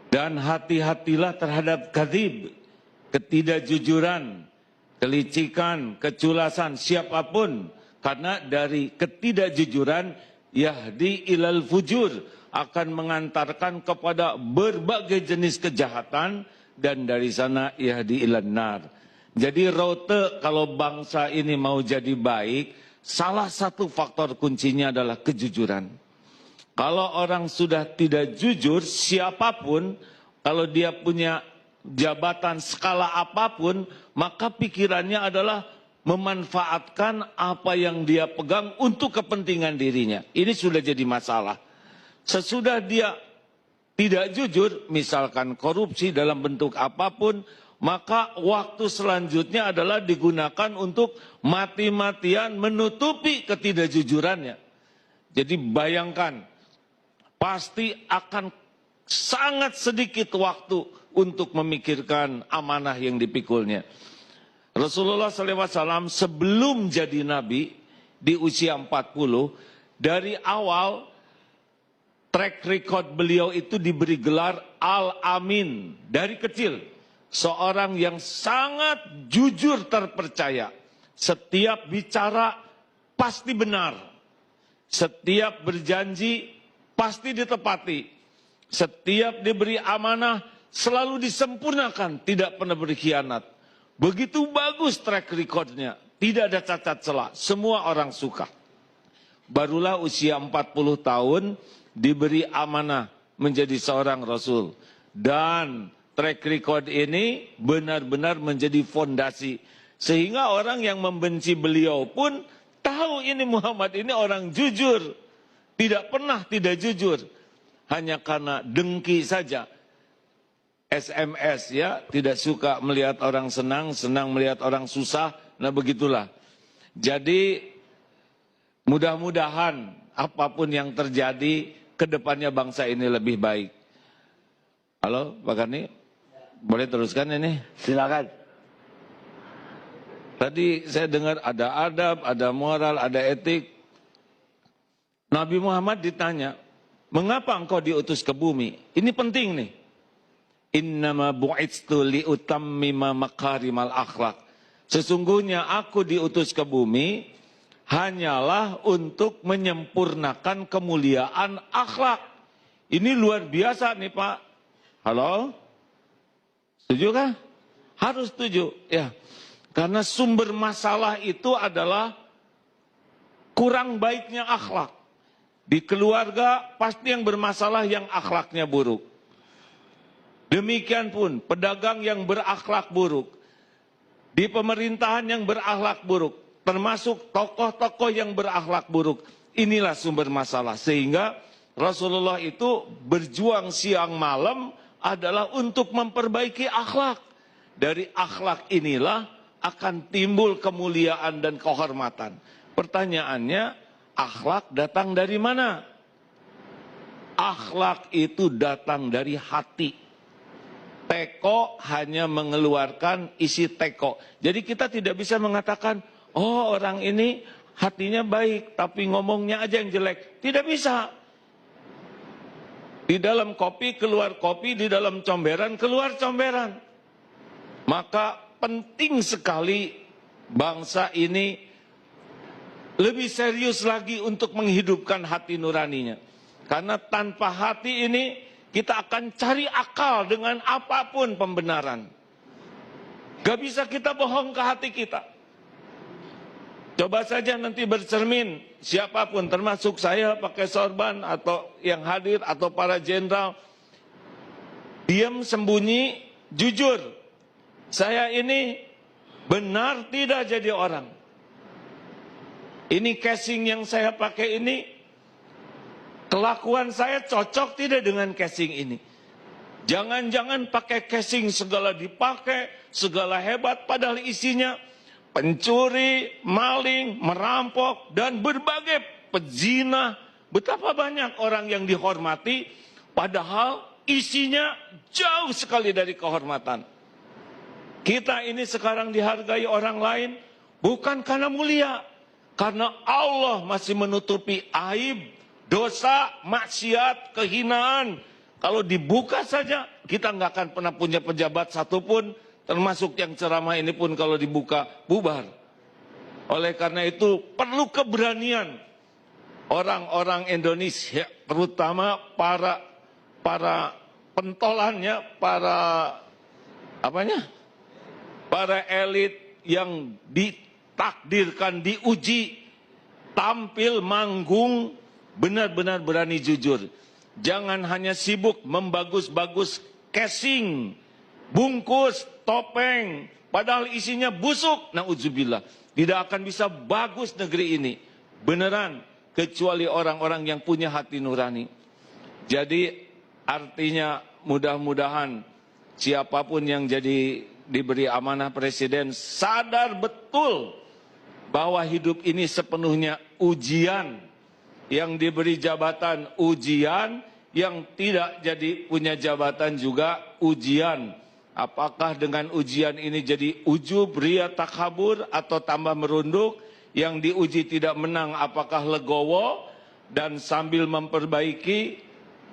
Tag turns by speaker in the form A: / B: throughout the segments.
A: Dan hati-hatilah terhadap kadzib, ketidakjujuran, kelicikan, keculasan siapapun. Karena dari ketidakjujuran yahdi ilal fujur, akan mengantarkan kepada berbagai jenis kejahatan, dan dari sana yahdi ilan nar. Jadi rute kalau bangsa ini mau jadi baik, salah satu faktor kuncinya adalah kejujuran. Kalau orang sudah tidak jujur, siapapun, kalau dia punya jabatan skala apapun, maka pikirannya adalah memanfaatkan apa yang dia pegang untuk kepentingan dirinya. Ini sudah jadi masalah. Sesudah dia tidak jujur, misalkan korupsi dalam bentuk apapun, maka waktu selanjutnya adalah digunakan untuk mati-matian menutupi ketidakjujurannya. Jadi bayangkan, pasti akan sangat sedikit waktu untuk memikirkan amanah yang dipikulnya. Rasulullah SAW sebelum jadi nabi di usia 40, dari awal track record beliau itu diberi gelar Al-Amin dari kecil. Seorang yang sangat jujur terpercaya. Setiap bicara pasti benar. Setiap berjanji pasti ditepati. Setiap diberi amanah selalu disempurnakan, tidak pernah berkhianat. Begitu bagus track recordnya, tidak ada cacat celah, semua orang suka. Barulah usia 40 tahun diberi amanah menjadi seorang rasul. Dan track record ini benar-benar menjadi fondasi. Sehingga orang yang membenci beliau pun tahu ini Muhammad ini orang jujur. Tidak pernah tidak jujur. Hanya karena dengki saja. SMS ya, tidak suka melihat orang senang, senang melihat orang susah. Nah begitulah. Jadi mudah-mudahan apapun yang terjadi, kedepannya bangsa ini lebih baik. Halo Pak Karni, boleh teruskan ini?
B: Silakan.
A: Tadi saya dengar ada adab, ada moral, ada etik. Nabi Muhammad ditanya, mengapa engkau diutus ke bumi? Ini penting nih. Innama bu'itstu liutammima makarimal akhlak. Sesungguhnya aku diutus ke bumi hanyalah untuk menyempurnakan kemuliaan akhlak. Ini luar biasa nih Pak. Halo? Setuju kah? Harus setuju. Ya. Karena sumber masalah itu adalah kurang baiknya akhlak. Di keluarga pasti yang bermasalah yang akhlaknya buruk. Demikian pun pedagang yang berakhlak buruk. Di pemerintahan yang berakhlak buruk. Termasuk tokoh-tokoh yang berakhlak buruk. Inilah sumber masalah. Sehingga Rasulullah itu berjuang siang malam adalah untuk memperbaiki akhlak. Dari akhlak inilah akan timbul kemuliaan dan kehormatan. Pertanyaannya, akhlak datang dari mana? Akhlak itu datang dari hati. Teko hanya mengeluarkan isi teko. Jadi kita tidak bisa mengatakan, oh orang ini hatinya baik, tapi ngomongnya aja yang jelek. Tidak bisa. Di dalam kopi keluar kopi, di dalam comberan keluar comberan. Maka penting sekali bangsa ini lebih serius lagi untuk menghidupkan hati nuraninya. Karena tanpa hati ini kita akan cari akal dengan apapun pembenaran. Gak bisa kita bohong ke hati kita. Coba saja nanti bercermin, siapapun termasuk saya pakai sorban atau yang hadir atau para jenderal. Diam sembunyi, jujur. Saya ini benar tidak jadi orang. Ini casing yang saya pakai ini, kelakuan saya cocok tidak dengan casing ini. Jangan-jangan pakai casing segala dipakai, segala hebat, padahal isinya pencuri, maling, merampok, dan berbagai pezina. Betapa banyak orang yang dihormati, padahal isinya jauh sekali dari kehormatan. Kita ini sekarang dihargai orang lain bukan karena mulia, karena Allah masih menutupi aib, dosa, maksiat, kehinaan, Kalau dibuka saja, kita nggak akan pernah punya pejabat satupun, termasuk yang ceramah ini pun kalau dibuka, bubar. Oleh karena itu, perlu keberanian orang-orang Indonesia, terutama para pentolannya, para elit yang ditakdirkan, diuji, tampil, manggung, benar-benar berani jujur. Jangan hanya sibuk membagus-bagus casing, bungkus, topeng, padahal isinya busuk. Na'udzubillah. Tidak akan bisa bagus negeri ini. Beneran, kecuali orang-orang yang punya hati nurani. Jadi artinya mudah-mudahan siapapun yang diberi amanah presiden sadar betul bahwa hidup ini sepenuhnya ujian. Yang diberi jabatan ujian, yang tidak jadi punya jabatan juga ujian. Apakah dengan ujian ini jadi ujub, ria, takabur, atau tambah merunduk? Yang diuji tidak menang, apakah legowo dan sambil memperbaiki?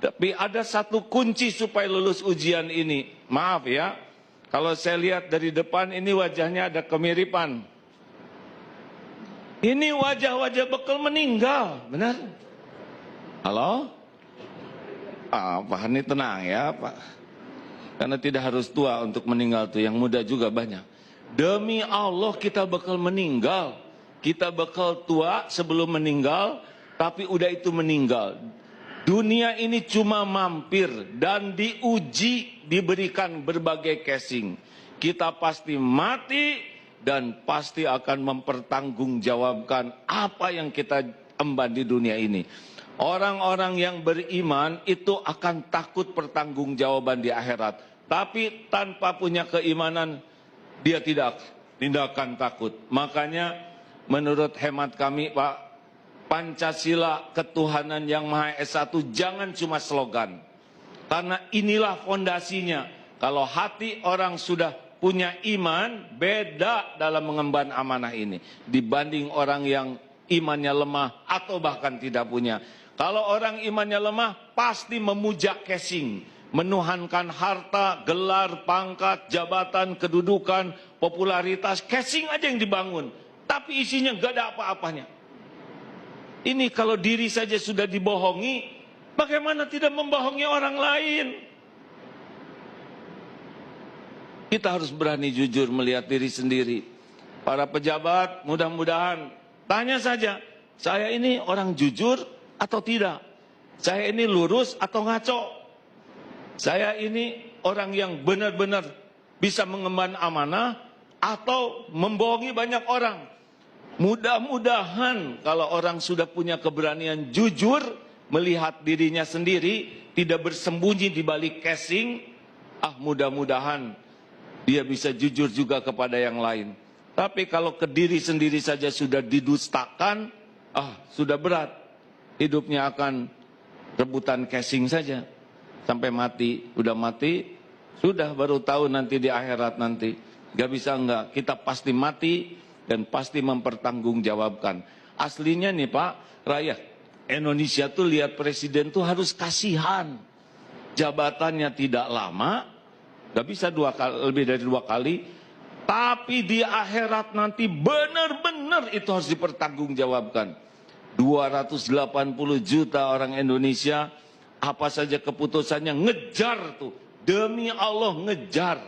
A: Tapi ada satu kunci supaya lulus ujian ini. Maaf ya, kalau saya lihat dari depan ini wajahnya ada kemiripan. Ini wajah-wajah bekal meninggal, benar? Halo? Pak Hani tenang ya Pak. Karena tidak harus tua untuk meninggal tuh, yang muda juga banyak. Demi Allah kita bakal meninggal. Kita bakal tua sebelum meninggal, tapi udah itu meninggal. Dunia ini cuma mampir dan diuji, diberikan berbagai casing. Kita pasti mati dan pasti akan mempertanggungjawabkan apa yang kita emban di dunia ini. Orang-orang yang beriman itu akan takut pertanggungjawaban di akhirat. Tapi tanpa punya keimanan, dia tidak akan takut. Makanya menurut hemat kami Pak, Pancasila ketuhanan yang Maha Esa itu jangan cuma slogan. Karena inilah fondasinya. Kalau hati orang sudah punya iman, beda dalam mengemban amanah ini dibanding orang yang imannya lemah atau bahkan tidak punya. Kalau orang imannya lemah pasti memuja casing, menuhankan harta, gelar, pangkat, jabatan, kedudukan, popularitas, casing aja yang dibangun, tapi isinya gak ada apa-apanya. Ini kalau diri saja sudah dibohongi, bagaimana tidak membohongi orang lain? Kita harus berani jujur melihat diri sendiri. Para pejabat mudah-mudahan tanya saja, saya ini orang jujur atau tidak? Saya ini lurus atau ngaco? Saya ini orang yang benar-benar bisa mengemban amanah atau membohongi banyak orang? Mudah-mudahan kalau orang sudah punya keberanian jujur melihat dirinya sendiri, tidak bersembunyi di balik casing, mudah-mudahan dia bisa jujur juga kepada yang lain. Tapi kalau ke diri sendiri saja sudah didustakan, sudah berat. Hidupnya akan rebutan casing saja. Sampai mati, udah mati, sudah baru tahu nanti di akhirat nanti. Gak bisa enggak, kita pasti mati dan pasti mempertanggungjawabkan. Aslinya nih Pak, rakyat Indonesia tuh lihat presiden tuh harus kasihan. Jabatannya tidak lama, gak bisa lebih dari 2 kali, tapi di akhirat nanti benar-benar itu harus dipertanggungjawabkan. 280 juta orang Indonesia, apa saja keputusannya ngejar tuh, demi Allah ngejar.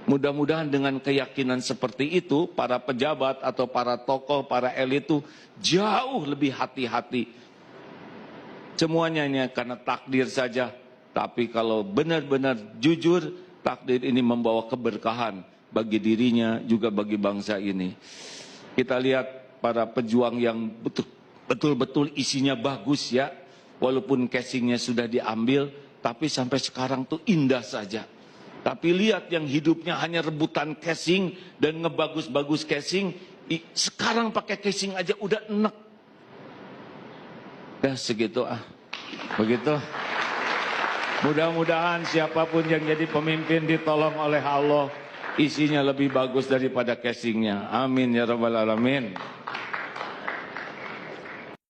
A: Mudah-mudahan dengan keyakinan seperti itu, para pejabat atau para tokoh, para elit itu jauh lebih hati-hati. Semuanya hanya karena takdir saja. Tapi kalau benar-benar jujur, takdir ini membawa keberkahan bagi dirinya, juga bagi bangsa ini. Kita lihat para pejuang yang betul-betul isinya bagus ya. Walaupun casingnya sudah diambil, tapi sampai sekarang tuh indah saja. Tapi lihat yang hidupnya hanya rebutan casing dan ngebagus-bagus casing, sekarang pakai casing aja udah enak. Ya segitu begitu. Mudah-mudahan siapapun yang jadi pemimpin ditolong oleh Allah, isinya lebih bagus daripada casingnya. Amin ya rabbal alamin.